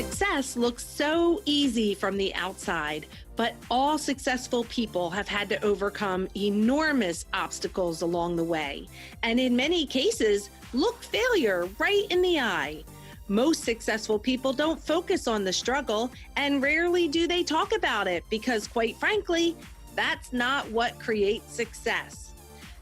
Success looks so easy from the outside, but all successful people have had to overcome enormous obstacles along the way, and in many cases, look failure right in the eye. Most successful people don't focus on the struggle, and rarely do they talk about it because, quite frankly, that's not what creates success.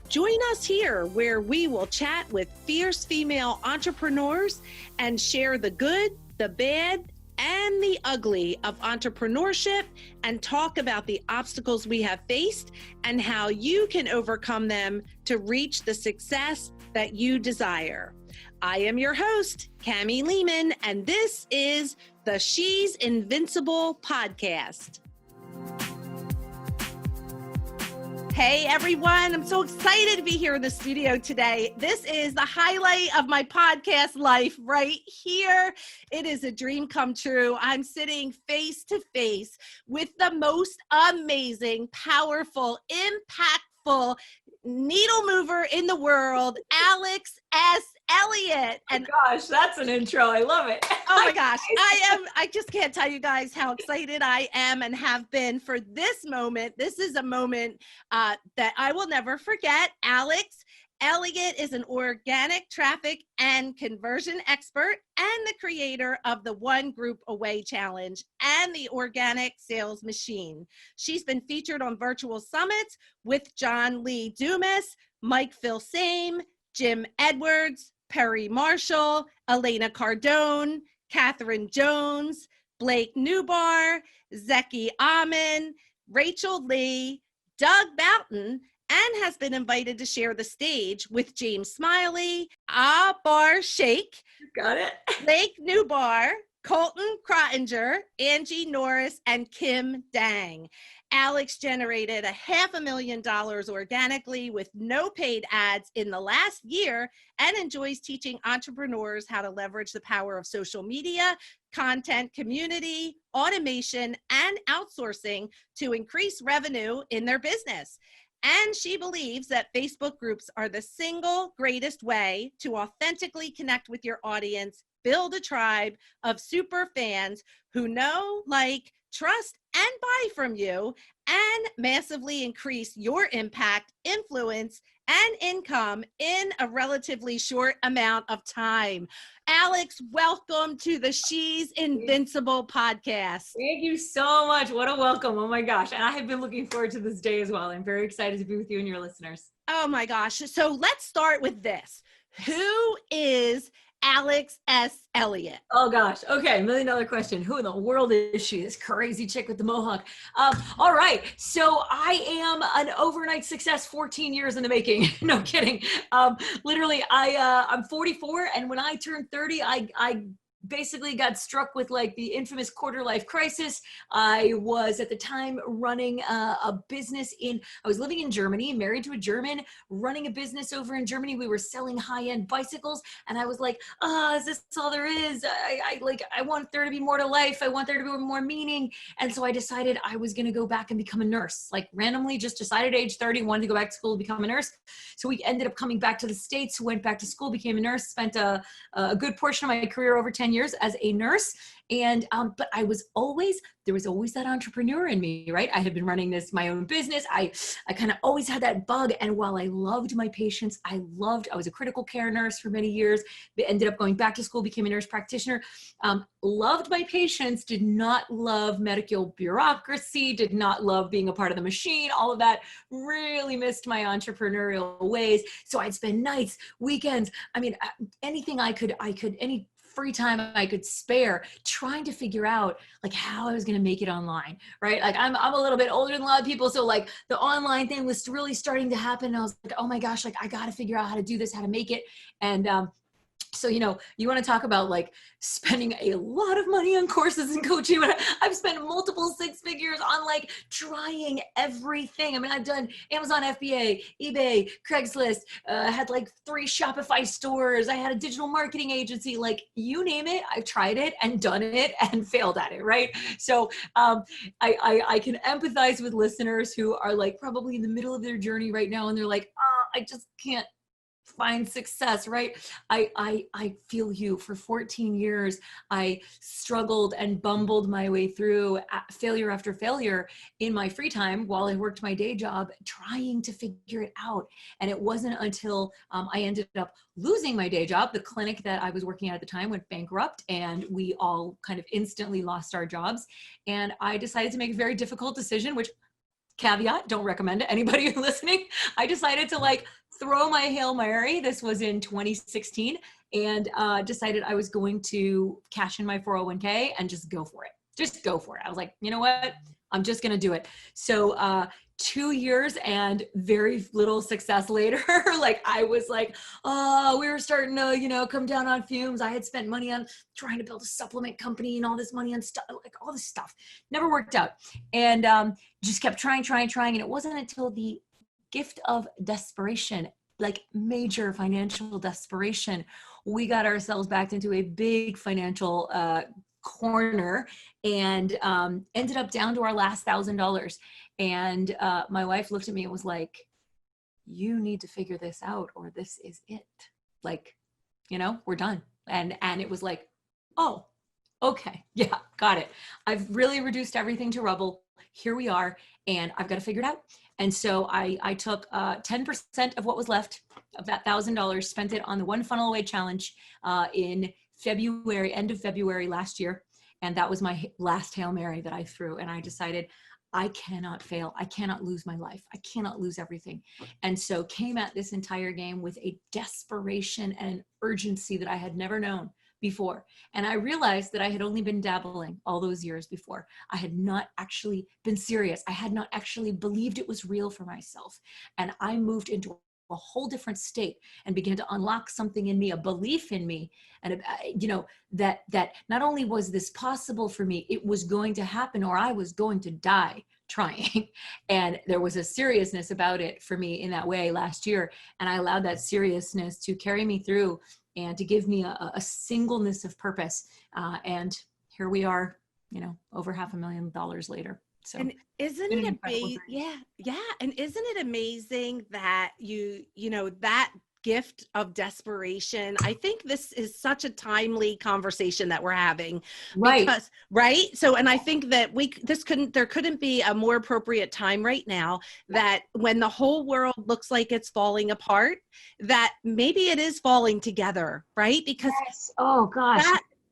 Join us here where we will chat with fierce female entrepreneurs and share the good, the bad, and the ugly of entrepreneurship, and talk about the obstacles we have faced and how you can overcome them to reach the success that you desire. I am your host, Kamie Lehman, and this is the She's Invincible podcast. Hey everyone, I'm so excited to be here in the studio today. This is the highlight of my podcast life right here. It is a dream come true. I'm sitting face to face with the most amazing, powerful, impactful needle mover in the world, Alex S. Elliott. And gosh, that's an intro. I love it. Oh my gosh. I just can't tell you guys how excited I am and have been for this moment. This is a moment that I will never forget. Alex Elliott is an organic traffic and conversion expert and the creator of the One Group Away Challenge and the Organic Sales Machine. She's been featured on virtual summits with John Lee Dumas, Mike Filsame, Jim Edwards, Perry Marshall, Elena Cardone, Catherine Jones, Blake Newbar, Zeki Amin, Rachel Lee, Doug Boughton, and has been invited to share the stage with James Smiley, Bar Sheikh, got it, Blake Newbar, Colton Crottinger, Angie Norris, and Kim Dang. Alex generated $500,000 organically with no paid ads in the last year and enjoys teaching entrepreneurs how to leverage the power of social media, content, community, automation, and outsourcing to increase revenue in their business. And she believes that Facebook groups are the single greatest way to authentically connect with your audience, build a tribe of super fans who know, like, trust, and buy from you, and massively increase your impact, influence, and income in a relatively short amount of time. Alex, welcome to the She's Invincible podcast. Thank you so much. What a welcome. Oh my gosh. And I have been looking forward to this day as well. I'm very excited to be with you and your listeners. Oh my gosh. So let's start with this. Who is Alex S. Elliott? Oh gosh. Okay. $1 million question. Who in the world is she? This crazy chick with the mohawk. All right. So I am an overnight success, 14 years in the making. No kidding. Literally I'm 44. And when I turned 30, I basically got struck with like the infamous quarter life crisis. I was at the time running a business I was living in Germany, married to a German, running a business over in Germany. We were selling high-end bicycles. And I was like, is this all there is? I want there to be more to life. I want there to be more meaning. And so I decided I was going to go back and become a nurse, like randomly just decided at age 30, wanted to go back to school, become a nurse. So we ended up coming back to the States, went back to school, became a nurse, spent a good portion of my career, over 10 years as a nurse. And, but there was always that entrepreneur in me, right? I had been running my own business. I kind of always had that bug. And while I loved my patients, I was a critical care nurse for many years, ended up going back to school, became a nurse practitioner, loved my patients, did not love medical bureaucracy, did not love being a part of the machine, all of that, really missed my entrepreneurial ways. So I'd spend nights, weekends, anything I could, any free time I could spare, trying to figure out like how I was going to make it online, right? Like I'm a little bit older than a lot of people. So like the online thing was really starting to happen. And I was like, oh my gosh, like I got to figure out how to do this, how to make it. And, so, you want to talk about like spending a lot of money on courses and coaching. I've spent multiple six figures on like trying everything. I've done Amazon FBA, eBay, Craigslist, had like 3 Shopify stores. I had a digital marketing agency, like you name it. I've tried it and done it and failed at it. Right. So I can empathize with listeners who are like probably in the middle of their journey right now. And they're like, I just can't find success, right? I feel you. For 14 years, I struggled and bumbled my way through failure after failure in my free time while I worked my day job, trying to figure it out. And it wasn't until I ended up losing my day job. The clinic that I was working at the time went bankrupt, and we all kind of instantly lost our jobs. And I decided to make a very difficult decision, which, caveat, don't recommend to anybody listening. I decided to like throw my Hail Mary. This was in 2016, and decided I was going to cash in my 401k and just go for it. Just go for it. I was like, you know what? I'm just going to do it. So 2 years and very little success later, like I was like, oh, we were starting to, you know, come down on fumes. I had spent money on trying to build a supplement company and all this money on stuff, like all this stuff never worked out. And just kept trying. And it wasn't until the gift of desperation, like major financial desperation, we got ourselves backed into a big financial corner, and ended up down to our last $1,000. And my wife looked at me and was like, you need to figure this out, or this is it. Like, you know, we're done. And it was like, oh, okay. Yeah, got it. I've really reduced everything to rubble. Here we are, and I've got to figure it out. And so I took 10% of what was left of that $1,000, spent it on the One Funnel Away Challenge in February, end of February last year. And that was my last Hail Mary that I threw. And I decided, I cannot fail. I cannot lose my life. I cannot lose everything. And so came at this entire game with a desperation and urgency that I had never known before. And I realized that I had only been dabbling all those years before. I had not actually been serious. I had not actually believed it was real for myself. And I moved into a whole different state and began to unlock something in me, a belief in me. And, you know, that not only was this possible for me, it was going to happen, or I was going to die trying. And there was a seriousness about it for me in that way last year. And I allowed that seriousness to carry me through and to give me a singleness of purpose. And here we are, you know, over $500,000 later. So, and isn't it amazing? Yeah. And isn't it amazing that you know, that gift of desperation? I think this is such a timely conversation that we're having. Right. Because, right. So, and I think that there couldn't be a more appropriate time right now, that when the whole world looks like it's falling apart, that maybe it is falling together, right? Because yes. Oh gosh.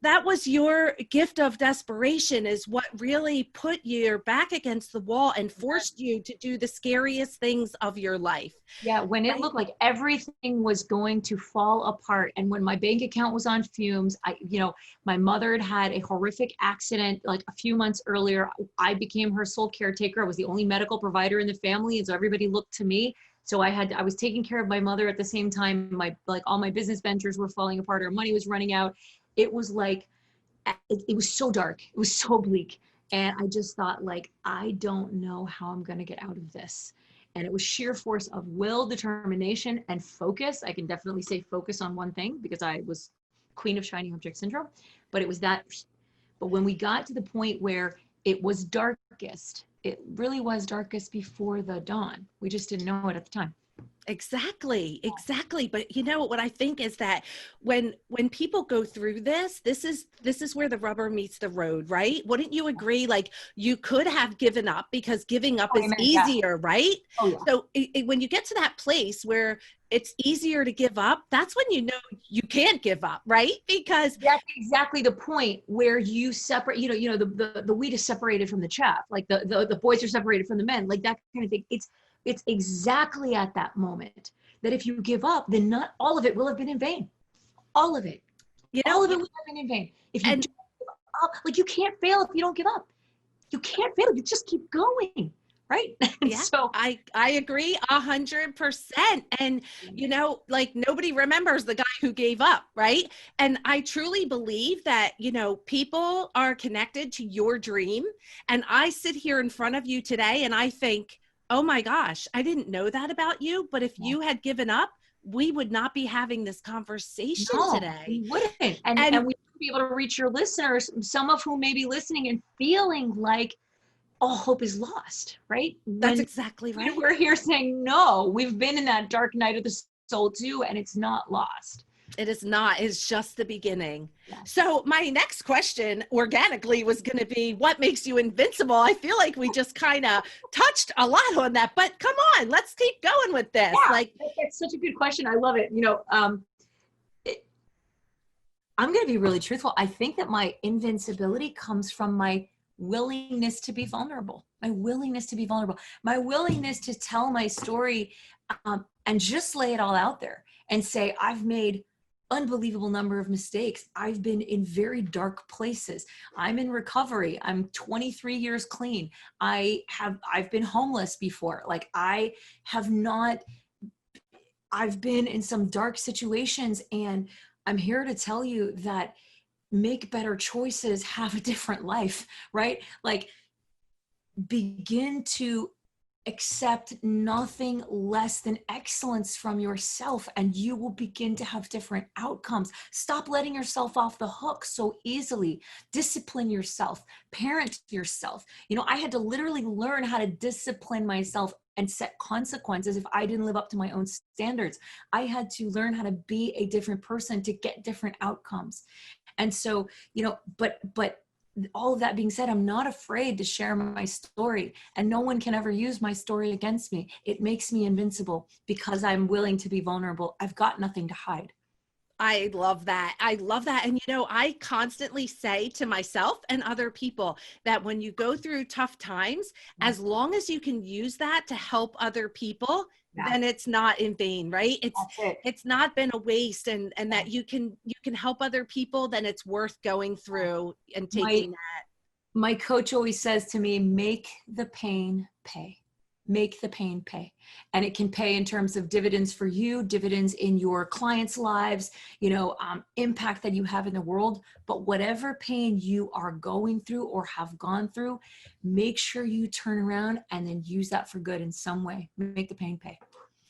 That was your gift of desperation, is what really put your back against the wall and forced you to do the scariest things of your life. Yeah, when it looked like everything was going to fall apart, and when my bank account was on fumes, my mother had had a horrific accident like a few months earlier. I became her sole caretaker. I was the only medical provider in the family, and so everybody looked to me. So I was taking care of my mother at the same time. All my business ventures were falling apart. Our money was running out. It was like, it was so dark. It was so bleak. And I just thought, like, I don't know how I'm going to get out of this. And it was sheer force of will, determination, and focus. I can definitely say focus on one thing, because I was queen of shiny object syndrome, but it was that. But when we got to the point where it was darkest, it really was darkest before the dawn. We just didn't know it at the time. Exactly. But you know what I think is that when people go through this is where the rubber meets the road, right? Wouldn't you agree? Like, you could have given up, because giving up is easier, right? Oh, yeah. So when you get to that place where it's easier to give up, that's when you know you can't give up, right? Because that's exactly the point where you separate, the wheat is separated from the chaff, like the boys are separated from the men, like that kind of thing. It's exactly at that moment that if you give up, then not all of it will have been in vain. All of it. All of it will have been in vain. If you don't give up, like, you can't fail if you don't give up. You can't fail. You just keep going. Right. And yeah, so I agree 100%. And, like, nobody remembers the guy who gave up. Right. And I truly believe that, people are connected to your dream. And I sit here in front of you today and I think, oh my gosh, I didn't know that about you. But if you had given up, we would not be having this conversation today. We wouldn't. And we would be able to reach your listeners, some of whom may be listening and feeling like all hope is lost, right? That's exactly right. We're here saying, no, we've been in that dark night of the sold to, and it's not lost. It is not. It's just the beginning. Yeah. So my next question organically was going to be, what makes you invincible? I feel like we just kind of touched a lot on that, but come on, let's keep going with this. Yeah, like, it's such a good question. I love it. You know, I'm going to be really truthful. I think that my invincibility comes from my willingness to be vulnerable, my willingness to be vulnerable, my willingness to tell my story, and just lay it all out there and say, I've made unbelievable number of mistakes. I've been in very dark places. I'm in recovery. I'm 23 years clean. I've been homeless before. Like I've been in some dark situations, and I'm here to tell you that make better choices, have a different life, right? Like begin to accept nothing less than excellence from yourself, and you will begin to have different outcomes. Stop letting yourself off the hook so easily. Discipline yourself, parent yourself. You know, I had to literally learn how to discipline myself and set consequences if I didn't live up to my own standards. I had to learn how to be a different person to get different outcomes. And so, you know, but all of that being said, I'm not afraid to share my story, and no one can ever use my story against me. It makes me invincible because I'm willing to be vulnerable. I've got nothing to hide. I love that. I love that. And, you know, I constantly say to myself and other people that when you go through tough times, as long as you can use that to help other people, then it's not in vain, right? It's not been a waste, and that you can help other people, then it's worth going through and taking that. My coach always says to me, make the pain pay. Make the pain pay. And it can pay in terms of dividends for you, dividends in your clients' lives, you know, impact that you have in the world. But whatever pain you are going through or have gone through, make sure you turn around and then use that for good in some way. Make the pain pay.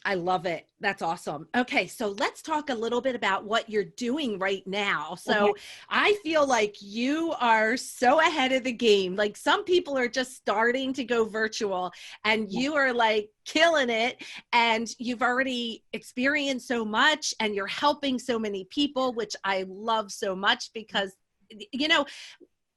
I love it. That's awesome. Okay, so let's talk a little bit about what you're doing right now. So I feel like you are so ahead of the game. Like some people are just starting to go virtual, and you are like killing it, and you've already experienced so much, and you're helping so many people, which I love so much because, you know,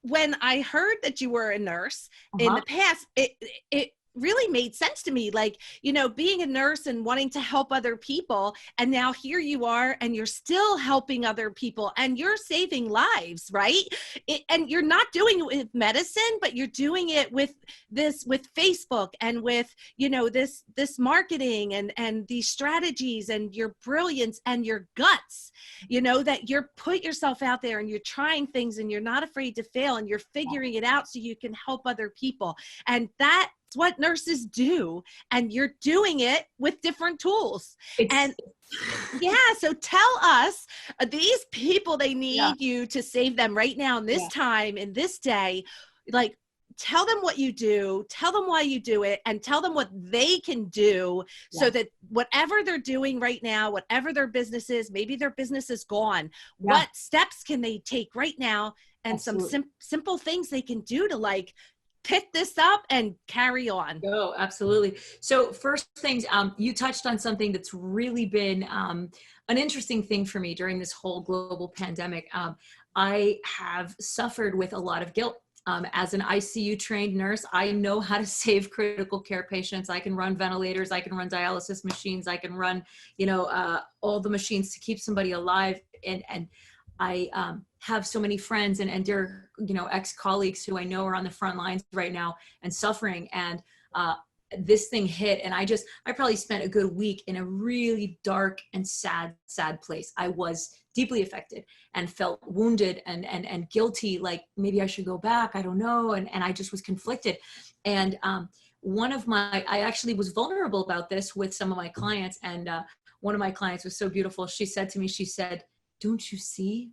when I heard that you were a nurse in the past, it really made sense to me, like, you know, being a nurse and wanting to help other people, and now here you are and you're still helping other people and you're saving lives, right? And you're not doing it with medicine, but you're doing it with Facebook and with, you know, this marketing and these strategies and your brilliance and your guts, you know, that you're put yourself out there and you're trying things and you're not afraid to fail and you're figuring it out so you can help other people. And that's what nurses do, and you're doing it with different tools. So tell us, these people, they need you to save them right now in this time, in this day. Like, tell them what you do, tell them why you do it, and tell them what they can do so that whatever they're doing right now, whatever their business is, maybe their business is gone, what steps can they take right now, and some simple things they can do to like pick this up and carry on. Oh, absolutely. So first things, you touched on something that's really been an interesting thing for me during this whole global pandemic. I have suffered with a lot of guilt. As an ICU trained nurse, I know how to save critical care patients. I can run ventilators, I can run dialysis machines, I can run, you know, all the machines to keep somebody alive. And I have so many friends and dear, you know, ex-colleagues who I know are on the front lines right now and suffering. And this thing hit, and I probably spent a good week in a really dark and sad place. I was deeply affected and felt wounded and guilty, like maybe I should go back, I don't know. And I just was conflicted. And I actually was vulnerable about this with some of my clients. And one of my clients was so beautiful. She said to me, she said, don't you see?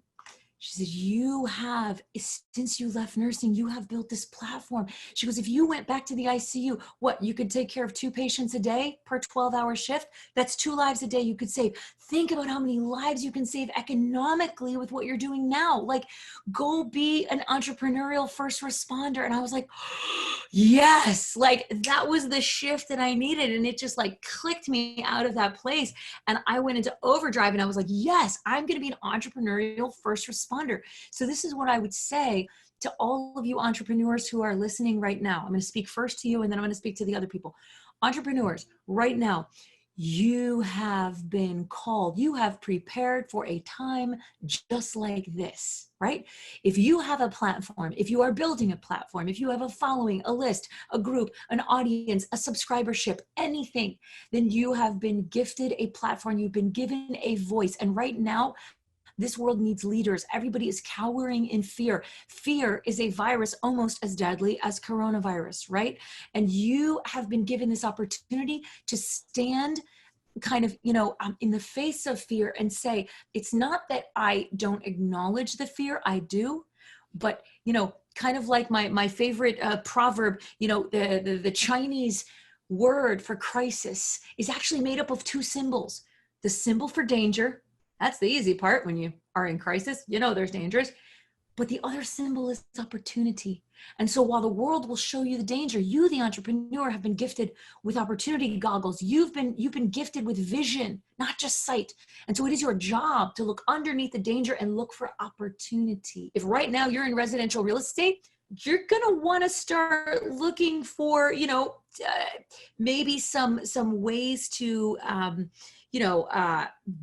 She said, you have, since you left nursing, you have built this platform. She goes, if you went back to the ICU, what, you could take care of 2 patients a day per 12-hour shift? That's 2 lives a day you could save. Think about how many lives you can save economically with what you're doing now. Like, go be an entrepreneurial first responder. And I was like, yes, like that was the shift that I needed. And it just like clicked me out of that place. And I went into overdrive and I was like, yes, I'm going to be an entrepreneurial first responder. So this is what I would say to all of you entrepreneurs who are listening right now. I'm going to speak first to you and then I'm going to speak to the other people. Entrepreneurs, right now, you have been called, you have prepared for a time just like this, right? If you have a platform, if you are building a platform, if you have a following, a list, a group, an audience, a subscribership, anything, then you have been gifted a platform, you've been given a voice. And right now, this world needs leaders. Everybody is cowering in fear. Fear is a virus almost as deadly as coronavirus, right? And you have been given this opportunity to stand kind of, in the face of fear and say, it's not that I don't acknowledge the fear, I do, but, kind of like my favorite proverb, the Chinese word for crisis is actually made up of 2 symbols. The symbol for danger, that's the easy part when you are in crisis, there's dangers. But the other symbol is opportunity. And so while the world will show you the danger, you, the entrepreneur, have been gifted with opportunity goggles. You've been gifted with vision, not just sight. And so it is your job to look underneath the danger and look for opportunity. If right now you're in residential real estate, you're going to want to start looking for, maybe some ways to,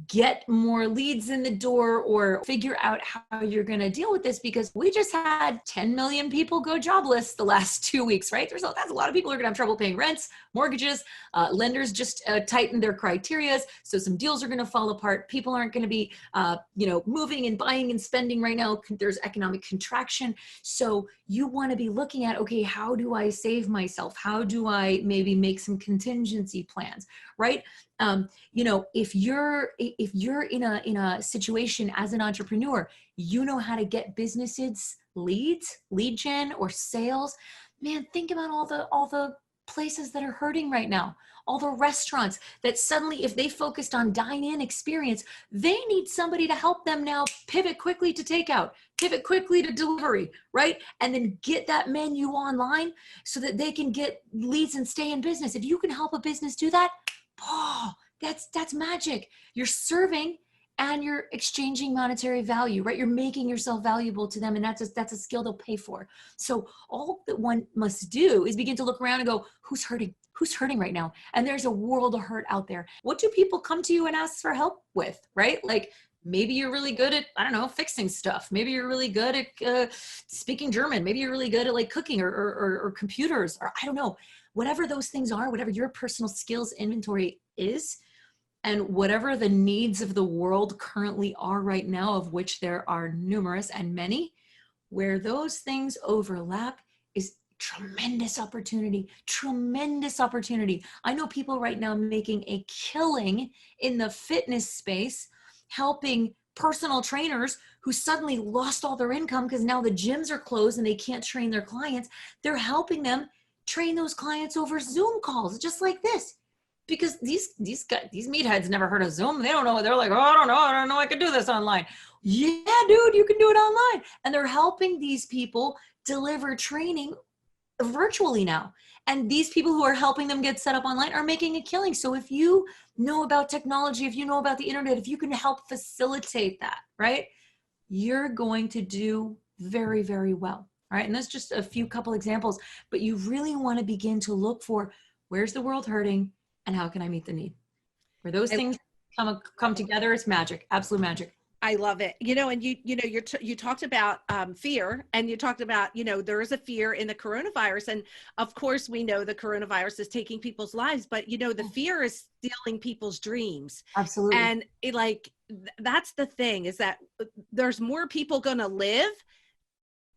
get more leads in the door or figure out how you're going to deal with this, because we just had 10 million people go jobless the last 2 weeks, right? That's a lot of people who are going to have trouble paying rents, mortgages. Lenders just tightened their criteria. So some deals are going to fall apart. People aren't going to be, moving and buying and spending right now. There's economic contraction. So you want to be looking at, okay, how do I save myself? How do I maybe make some contingency plans, right? If you're in a situation as an entrepreneur, you know how to get businesses leads, lead gen or sales. Man, think about all the places that are hurting right now, all the restaurants that suddenly, if they focused on dine-in experience, they need somebody to help them now pivot quickly to takeout, pivot quickly to delivery, right? And then get that menu online so that they can get leads and stay in business. If you can help a business do that, that's magic. You're serving and you're exchanging monetary value, right? You're making yourself valuable to them, and that's a skill they'll pay for. So all that one must do is begin to look around and go, who's hurting? Who's hurting right now? And there's a world of hurt out there. What do people come to you and ask for help with, right? Like, maybe you're really good at, fixing stuff. Maybe you're really good at speaking German. Maybe you're really good at like cooking or computers, or I don't know. Whatever those things are, whatever your personal skills inventory is, and whatever the needs of the world currently are right now, of which there are numerous and many, where those things overlap is tremendous opportunity, tremendous opportunity. I know people right now making a killing in the fitness space, helping personal trainers who suddenly lost all their income because now the gyms are closed and they can't train their clients. They're helping them train those clients over Zoom calls, just like this. Because these meatheads never heard of Zoom. They don't know. They're like, oh, I don't know. I can do this online. Yeah, dude, you can do it online. And they're helping these people deliver training virtually now. And these people who are helping them get set up online are making a killing. So if you know about technology, if you know about the internet, if you can help facilitate that, right, you're going to do very, very well. All right. And that's just a couple examples, but you really want to begin to look for, where's the world hurting and how can I meet the need? Where those things come together, it's magic, absolute magic. I love it. And you talked about fear, and you talked about, there is a fear in the coronavirus. And of course we know the coronavirus is taking people's lives, but the fear is stealing people's dreams. Absolutely. And that's the thing, is that there's more people going to live,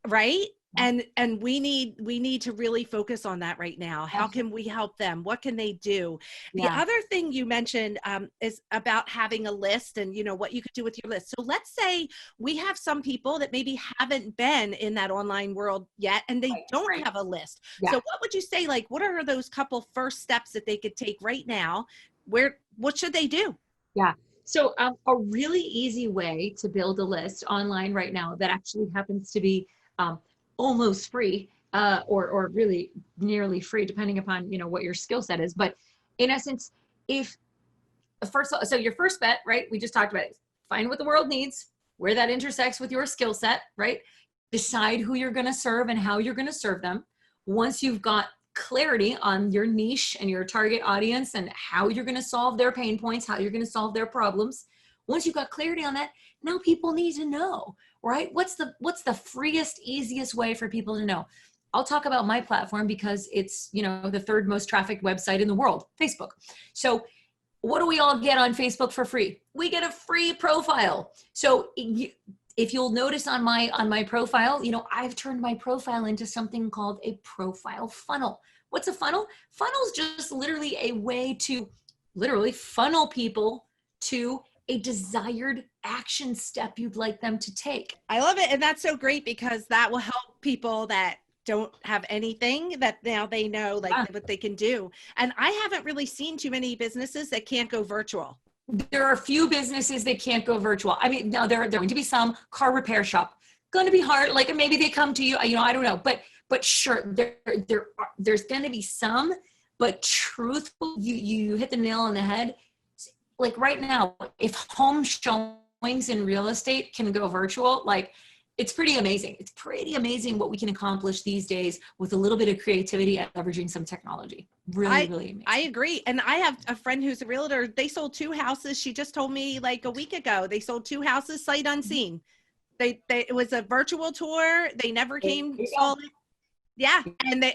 right? And we need to really focus on that right now. How can we help them? What can they do? The other thing you mentioned is about having a list and, you know, what you could do with your list. So let's say we have some people that maybe haven't been in that online world yet, and they don't have a list. So what would you say, like, what are those couple first steps that they could take right now? What should they do? Yeah. So a really easy way to build a list online right now that actually happens to be almost free, or really nearly free, depending upon, you know, what your skill set is. But in essence, if so your first bet, right? We just talked about it. Find what the world needs, where that intersects with your skill set, right? Decide who you're going to serve and how you're going to serve them. Once you've got clarity on your niche and your target audience and how you're going to solve their pain points, how you're going to solve their problems. Once you've got clarity on that, now people need to know, right? What's the freest, easiest way for people to know? I'll talk about my platform because it's, you know, the third most trafficked website in the world, Facebook. So what do we all get on Facebook for free? We get a free profile. So if you'll notice on my profile, you know, I've turned my profile into something called a profile funnel. What's a funnel? Funnel is just literally a way to literally funnel people to a desired action step you'd like them to take. I love it. And that's so great because that will help people that don't have anything, that now they know like what they can do. And I haven't really seen too many businesses that can't go virtual. There are a few businesses that can't go virtual. I mean, now there are going to be some. Car repair shop, going to be hard. Like maybe they come to you, you know, I don't know, but sure, there's going to be some. But truthful, you hit the nail on the head. Like right now, if home showings in real estate can go virtual, like it's pretty amazing. It's pretty amazing what we can accomplish these days with a little bit of creativity and leveraging some technology. Really amazing. I agree. And I have a friend who's a realtor. They sold 2 houses. She just told me like a week ago, they sold 2 houses sight unseen. It was a virtual tour. They never came. Yeah.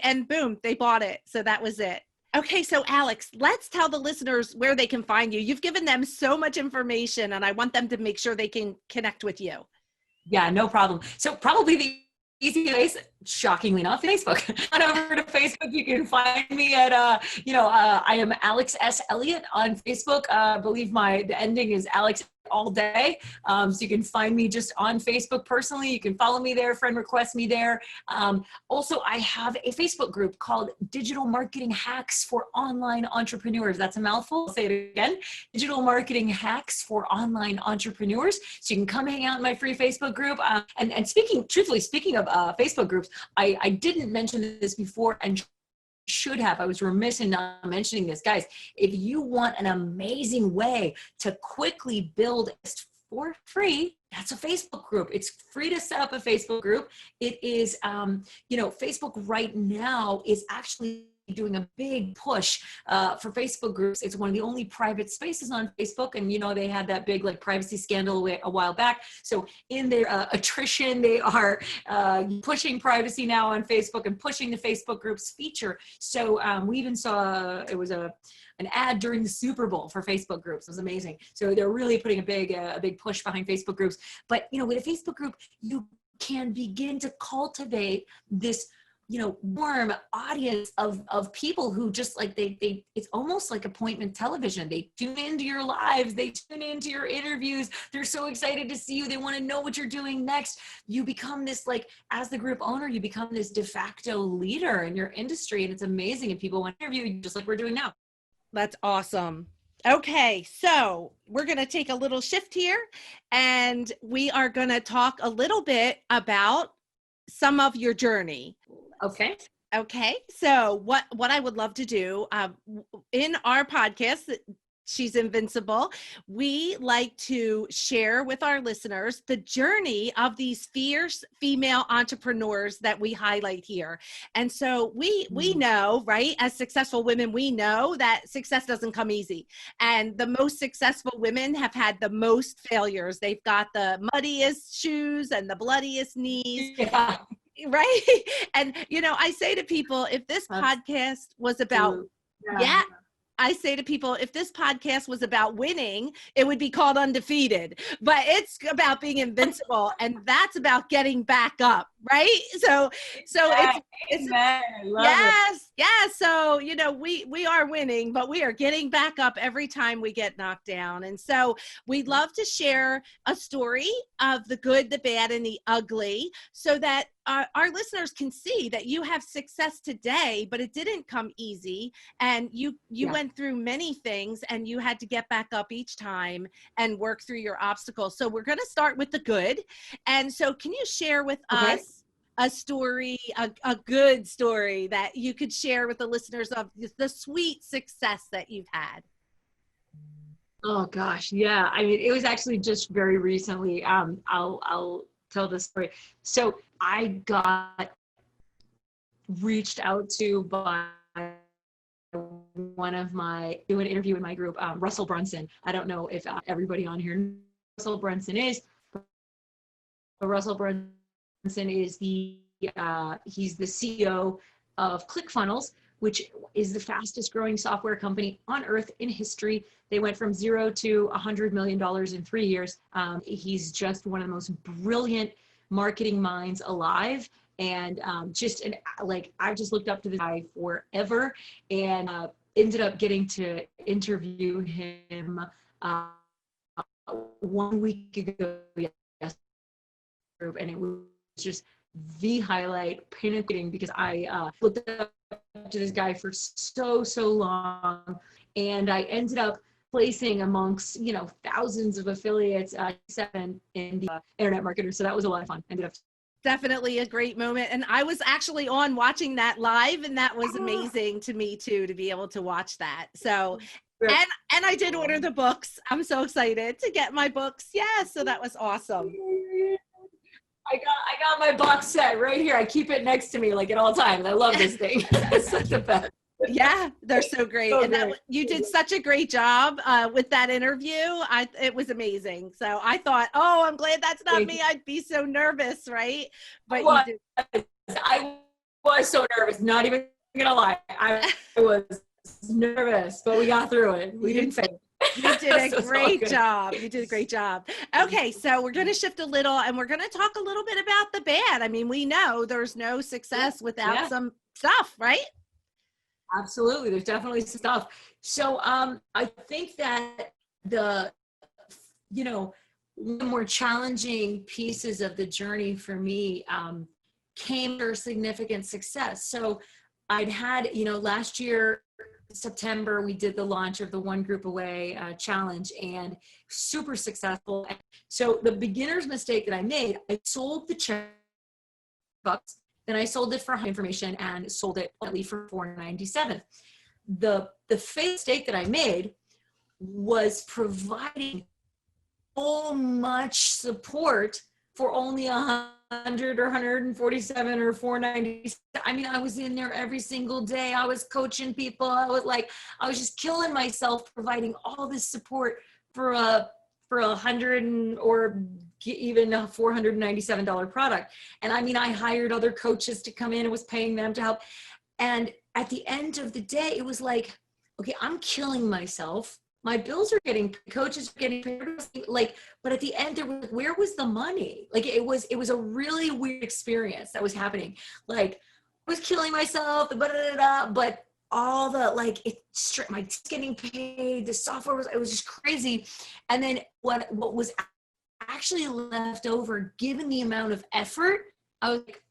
And boom, they bought it. So that was it. Okay, so Alex, let's tell the listeners where they can find you. You've given them so much information and I want them to make sure they can connect with you. Yeah, no problem. So probably the easy place, shockingly enough, Facebook. On over to Facebook, you can find me at, I am Alex S. Elliott on Facebook. I believe the ending is Alex all day. So you can find me just on Facebook personally. You can follow me there, friend request me there. Also, I have a Facebook group called Digital Marketing Hacks for Online Entrepreneurs. That's a mouthful. I'll say it again. Digital Marketing Hacks for Online Entrepreneurs. So you can come hang out in my free Facebook group. And speaking of Facebook groups, I didn't mention this before and should have. I was remiss in not mentioning this. Guys, if you want an amazing way to quickly build for free, that's a Facebook group. It's free to set up a Facebook group. It is, Facebook right now is actually doing a big push for Facebook groups. It's one of the only private spaces on Facebook. And, you know, they had that big like privacy scandal a while back. So in their attrition, they are pushing privacy now on Facebook and pushing the Facebook groups feature. So we even saw, it was an ad during the Super Bowl for Facebook groups. It was amazing. So they're really putting a big push behind Facebook groups. But, you know, with a Facebook group, you can begin to cultivate this, you know, warm audience of people who just like, it's almost like appointment television. They tune into your lives, they tune into your interviews. They're so excited to see you. They want to know what you're doing next. You become this, like, as the group owner, you become this de facto leader in your industry. And it's amazing. And people want to interview you just like we're doing now. That's awesome. Okay, so we're going to take a little shift here and we are going to talk a little bit about some of your journey. Okay. So what I would love to do in our podcast, She's Invincible, we like to share with our listeners the journey of these fierce female entrepreneurs that we highlight here. And so we know, right, as successful women, we know that success doesn't come easy. And the most successful women have had the most failures. They've got the muddiest shoes and the bloodiest knees. Yeah. Right. And, you know, I say to people, if this podcast was about, I say to people, if this podcast was about winning, it would be called Undefeated, but it's about being invincible, and that's about getting back up, right? So it's Amen. I love it. yes, yes. So, we are winning, but we are getting back up every time we get knocked down. And so we'd love to share a story of the good, the bad, and the ugly so that our listeners can see that you have success today, but it didn't come easy. And you went through many things, and you had to get back up each time and work through your obstacles. So we're going to start with the good. And so can you share with us a story, a good story that you could share with the listeners of the sweet success that you've had? Oh gosh, yeah. I mean, it was actually just very recently. I'll tell this story. So I got reached out to by one of do an interview in my group, Russell Brunson. I don't know if everybody on here knows who Russell Brunson is, but Russell Brunson is he's the CEO of ClickFunnels, which is the fastest growing software company on earth in history. They went from 0 to $100 million in 3 years. He's just one of the most brilliant marketing minds alive. And I've just looked up to this guy forever, and ended up getting to interview him 1 week ago. And it was just the highlight, penetrating, because I looked up to this guy for so long, and I ended up placing amongst thousands of affiliates, 7 in the internet marketers. So that was a lot of fun. Ended up Definitely a great moment. And I was actually on watching that live, and that was amazing to me too, to be able to watch that. So, and I did order the books. I'm so excited to get my books. Yeah. So that was awesome. I got my box set right here. I keep it next to me like at all times. I love this thing. It's such the best. Yeah, they're so great. So and you did such a great job with that interview. It was amazing. So I thought, oh, I'm glad that's not me. I'd be so nervous, right? But you did. I was so nervous, not even gonna lie. I was nervous, but we got through it. We didn't fail. You did a great job. You did a great job. Okay, so we're going to shift a little, and we're going to talk a little bit about the bad. I mean, we know there's no success without some stuff, right? Absolutely. There's definitely some stuff. So I think that the more challenging pieces of the journey for me came for significant success. So I'd had, last year, September, we did the launch of the One Group Away challenge, and super successful. So the beginner's mistake that I made, I sold the checkbooks, then I sold it for information and sold it only for $4.97. The mistake that I made was providing so much support for only 100 or 147 or 490. I mean, I was in there every single day. I was coaching people. I was just killing myself providing all this support for a $100 or even a $497 product. And I mean, I hired other coaches to come in and was paying them to help. And at the end of the day, it was like, okay, I'm killing myself. My bills are getting paid, coaches are getting paid, but at the end, where was the money? It was a really weird experience that was happening. I was killing myself, but all the, my getting paid, the software it was just crazy. And then what was actually left over, given the amount of effort, I was like,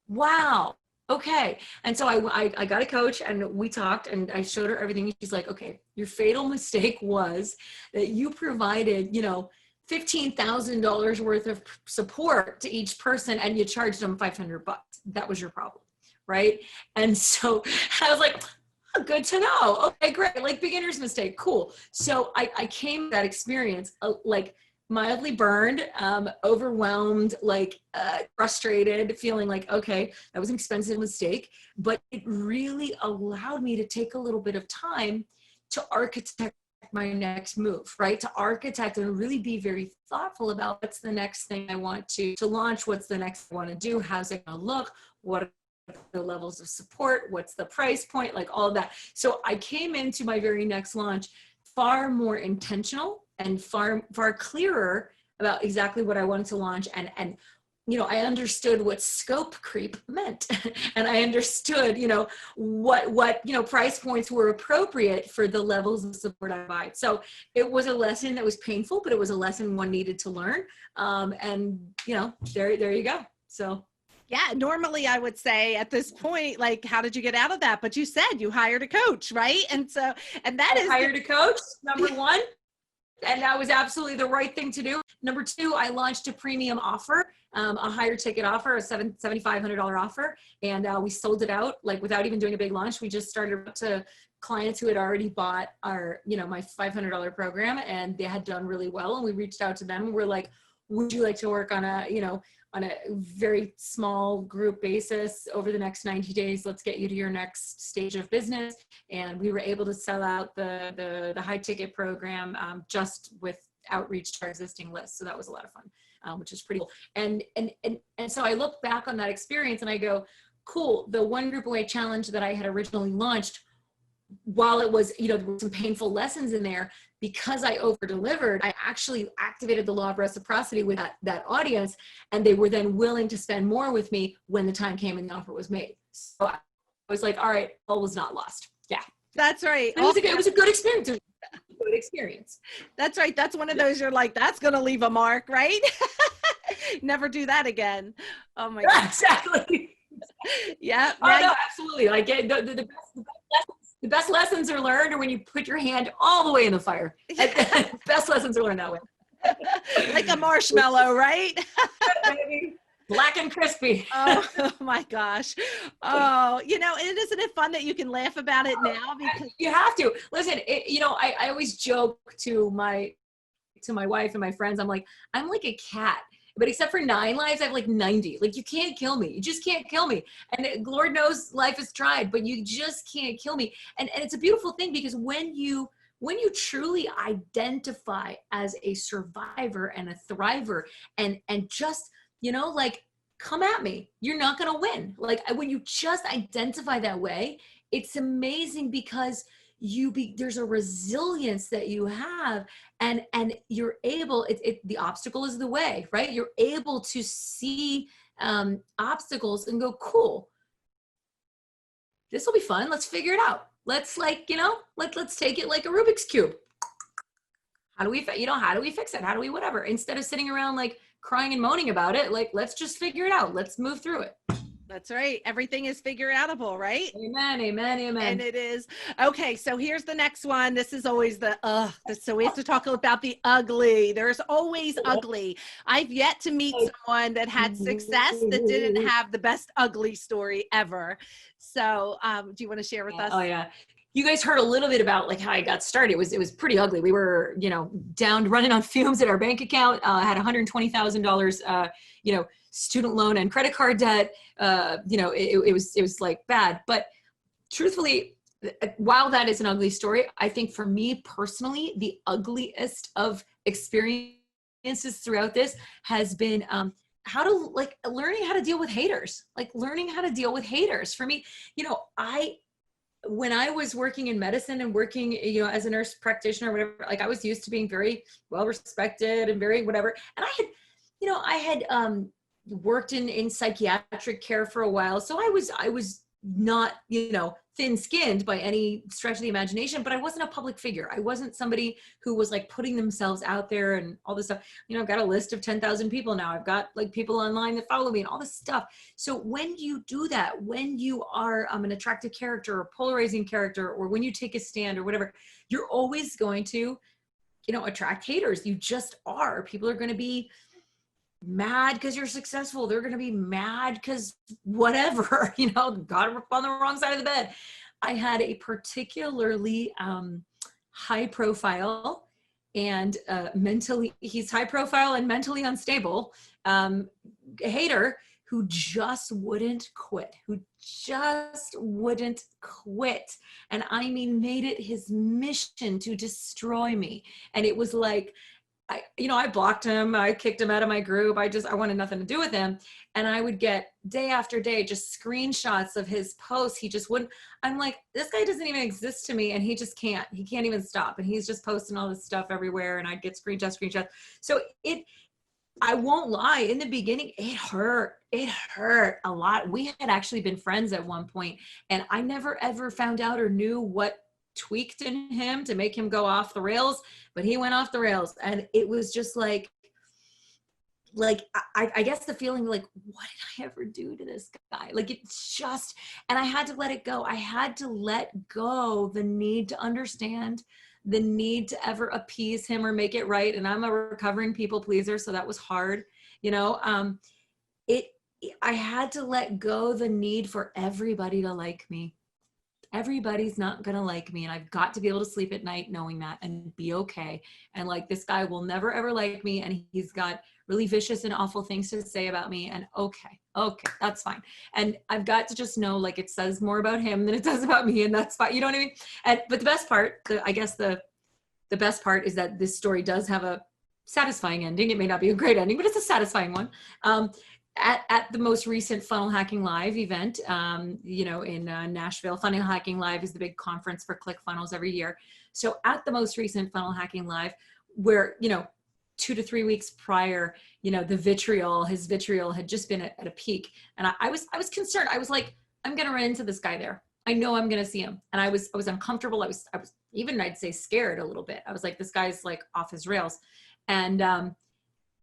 wow. Okay. And so I got a coach, and we talked, and I showed her everything. She's like, okay, your fatal mistake was that you provided, $15,000 worth of support to each person, and you charged them $500. That was your problem. Right. And so I was like, oh, good to know. Okay, great. Beginner's mistake. Cool. So I came to that experience, mildly burned, overwhelmed, frustrated, feeling like, okay, that was an expensive mistake, but it really allowed me to take a little bit of time to architect my next move, right? To architect and really be very thoughtful about what's the next thing I want to launch, what's the next I want to do, how's it going to look, what the levels of support, what's the price point, like all of that. So I came into my very next launch far more intentional and far clearer about exactly what I wanted to launch. And you know, I understood what scope creep meant. And I understood, you know, what, you know, price points were appropriate for the levels of support I provide. So it was a lesson that was painful, but it was a lesson one needed to learn. And, you know, there you go. So. Yeah, normally I would say at this point, like, how did you get out of that? But you said you hired a coach, right? And so, and that I hired a coach, number one. And that was absolutely the right thing to do. Number two, I launched a premium offer, a higher ticket offer, a $7,500 offer. And we sold it out like without even doing a big launch. We just started up to clients who had already bought our, you know, my $500 program, and they had done really well. And we reached out to them and we're like, would you like to work on a, you know, on a very small group basis over the next 90 days, let's get you to your next stage of business. And we were able to sell out the high ticket program just with outreach to our existing list. So that was a lot of fun, which is pretty cool. And so I look back on that experience and I go, cool, the one group away challenge that I had originally launched, while it was, you know, there were some painful lessons in there, because I over delivered, I actually activated the law of reciprocity with that audience, and they were then willing to spend more with me when the time came and the offer was made. So I was like, all right, all was not lost. Yeah. That's right. It was a good experience. It was a good experience. That's right. That's one of those you're like, that's going to leave a mark, right? Never do that again. Oh my God. Exactly. Yeah. Oh, no, absolutely. Like the best lessons are learned when you put your hand all the way in the fire. Best lessons are learned that way. Like a marshmallow, right? Black and crispy. Oh my gosh. Oh, you know, and isn't it fun that you can laugh about it now? Because you have to. Listen, you know, I always joke to my wife and my friends, I'm like a cat. But except for 9 lives, I have like 90. Like, you can't kill me. You just can't kill me. And Lord knows life is tried, but you just can't kill me. And it's a beautiful thing, because when you truly identify as a survivor and a thriver, and just, you know, like, come at me, you're not going to win. Like, when you just identify that way, it's amazing, because there's a resilience that you have, and you're able, the obstacle is the way, right? You're able to see obstacles and go, cool, this will be fun. Let's figure it out. Let's, like, you know, let's take it like a Rubik's Cube. How do we fix it? How do we whatever? Instead of sitting around like crying and moaning about it, like, let's just figure it out. Let's move through it. that's right. Everything is figure outable, right? Amen, amen, amen. And it is. Okay, so here's the next one. This is always so we have to talk about the ugly. There's always ugly. I've yet to meet someone that had success that didn't have the best ugly story ever. So do you want to share with us? Oh yeah. You guys heard a little bit about like how I got started. It was pretty ugly. We were, you know, down running on fumes at our bank account, had $120,000, you know, student loan and credit card debt. You know, it was like bad. But truthfully, while that is an ugly story, I think for me personally, the ugliest of experiences throughout this has been learning how to deal with haters, For me, you know, when I was working in medicine and working, you know, as a nurse practitioner or whatever, like, I was used to being very well respected and very whatever. And I had worked in psychiatric care for a while. So I was not, you know, thin skinned by any stretch of the imagination, but I wasn't a public figure. I wasn't somebody who was like putting themselves out there and all this stuff. You know, I've got a list of 10,000 people now. I've got like people online that follow me and all this stuff. So when you do that, when you are an attractive character or polarizing character, or when you take a stand or whatever, you're always going to, you know, attract haters. You just are. People are going to be mad because you're successful. They're going to be mad because whatever, you know, got up on the wrong side of the bed. I had a particularly high profile and he's high profile and mentally unstable hater who just wouldn't quit, And I mean, made it his mission to destroy me. And it was like, I blocked him. I kicked him out of my group. I wanted nothing to do with him. And I would get day after day, just screenshots of his posts. He just wouldn't, I'm like, this guy doesn't even exist to me. And he can't even stop. And he's just posting all this stuff everywhere. And I'd get screenshots. So I won't lie, in the beginning, it hurt a lot. We had actually been friends at one point, and I never ever found out or knew what tweaked in him to make him go off the rails, but he went off the rails. And it was just like I guess the feeling like, what did I ever do to this guy? Like, it's just, and I had to let it go. I had to let go the need to understand, the need to ever appease him or make it right. And I'm a recovering people pleaser, so that was hard. I had to let go the need for everybody to like me. Everybody's not going to like me. And I've got to be able to sleep at night knowing that and be okay. And like, this guy will never, ever like me. And he's got really vicious and awful things to say about me. And okay, that's fine. And I've got to just know, like, it says more about him than it does about me. And that's fine. You know what I mean? But the best part, I guess the best part is that this story does have a satisfying ending. It may not be a great ending, but it's a satisfying one. At the most recent Funnel Hacking Live event, in Nashville. Funnel Hacking Live is the big conference for ClickFunnels every year. So at the most recent Funnel Hacking Live, where, 2 to 3 weeks prior, his vitriol had just been at a peak. And I was concerned. I was like, I'm going to run into this guy there. I know I'm going to see him. And I was uncomfortable. I was even, I'd say, scared a little bit. I was like, this guy's like off his rails. And,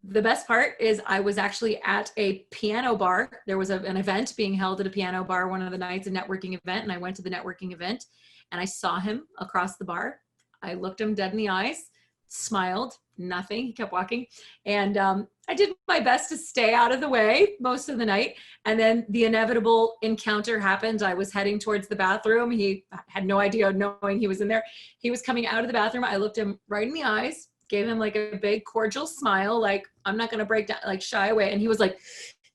the best part is I was actually at a piano bar. There was an event being held at a piano bar one of the nights, a networking event. And I went to the networking event and I saw him across the bar. I looked him dead in the eyes, smiled, nothing. He kept walking. And I did my best to stay out of the way most of the night. And then the inevitable encounter happened. I was heading towards the bathroom. He had no idea knowing he was in there. He was coming out of the bathroom. I looked him right in the eyes, gave him like a big cordial smile, like, I'm not going to break down, like shy away. And he was like,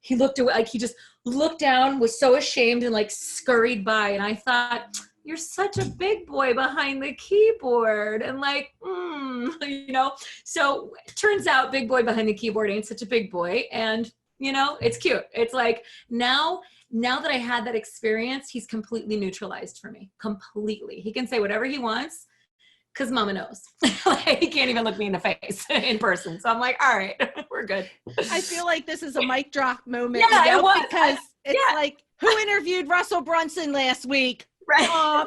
he looked away, like he just looked down, was so ashamed and like scurried by. And I thought, you're such a big boy behind the keyboard. And like, so it turns out big boy behind the keyboard ain't such a big boy. And it's cute. It's like, now that I had that experience, he's completely neutralized for me, completely. He can say whatever he wants, because mama knows. Like, he can't even look me in the face in person. So I'm like, all right, we're good. I feel like this is a mic drop moment. Yeah, it was. Because it's like, who interviewed Russell Brunson last week? Right.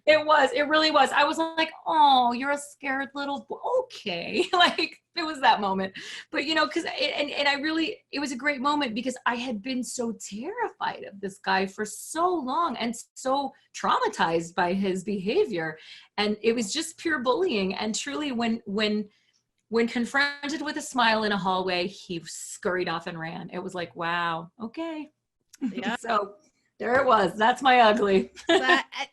It really was. I was like, oh, you're a scared little boy. Okay. Like, it was that moment. But, because, it was a great moment because I had been so terrified of this guy for so long and so traumatized by his behavior. And it was just pure bullying. And truly, when confronted with a smile in a hallway, he scurried off and ran. It was like, wow, okay. Yeah. So there it was. That's my ugly.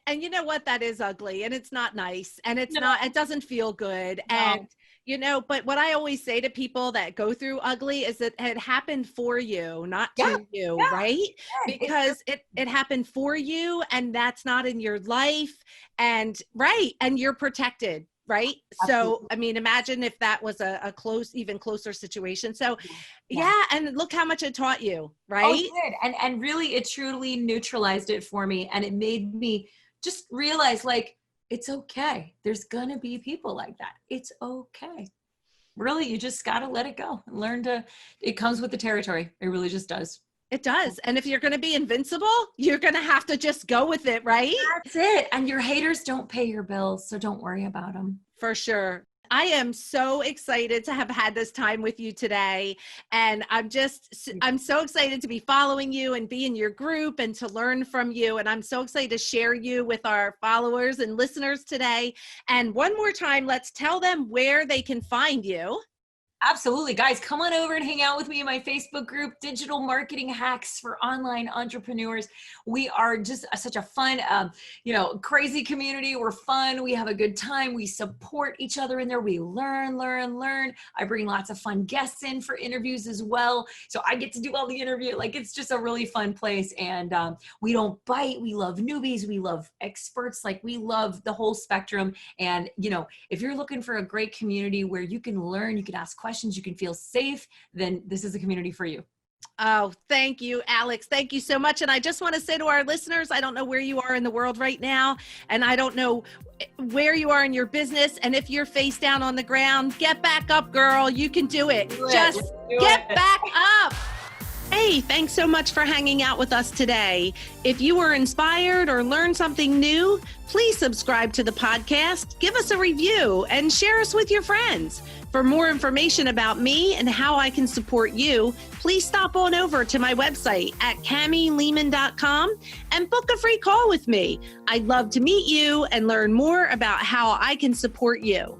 And you know what? That is ugly, and it's not nice, and it doesn't feel good. No. And, but what I always say to people that go through ugly is that it happened for you, not to you, right? Yeah. Because it happened for you, and that's not in your life. And and you're protected. Right. Absolutely. So, I mean, imagine if that was a even closer situation. So yeah. And look how much it taught you. Right. Oh, it did. And really, it truly neutralized it for me. And it made me just realize, like, it's okay. There's going to be people like that. It's okay. Really, you just got to let it go and learn it comes with the territory. It really just does. It does. And if you're going to be invincible, you're going to have to just go with it, right? That's it. And your haters don't pay your bills, so don't worry about them. For sure. I am so excited to have had this time with you today. And I'm so excited to be following you and be in your group and to learn from you. And I'm so excited to share you with our followers and listeners today. And one more time, let's tell them where they can find you. Absolutely. Guys, come on over and hang out with me in my Facebook group, Digital Marketing Hacks for Online Entrepreneurs. We are just such a fun, crazy community. We're fun. We have a good time. We support each other in there. We learn. I bring lots of fun guests in for interviews as well. So I get to do all the interview. Like, it's just a really fun place. And we don't bite. We love newbies. We love experts. Like, we love the whole spectrum. And, if you're looking for a great community where you can learn, you can ask questions, you can feel safe, then this is a community for you. Oh, thank you, Alex. Thank you so much. And I just want to say to our listeners, I don't know where you are in the world right now, and I don't know where you are in your business. And if you're face down on the ground, get back up, girl. You can do it. Just get back up. Hey, thanks so much for hanging out with us today. If you were inspired or learned something new, please subscribe to the podcast, give us a review, and share us with your friends. For more information about me and how I can support you, please stop on over to my website at KamieLehman.com and book a free call with me. I'd love to meet you and learn more about how I can support you.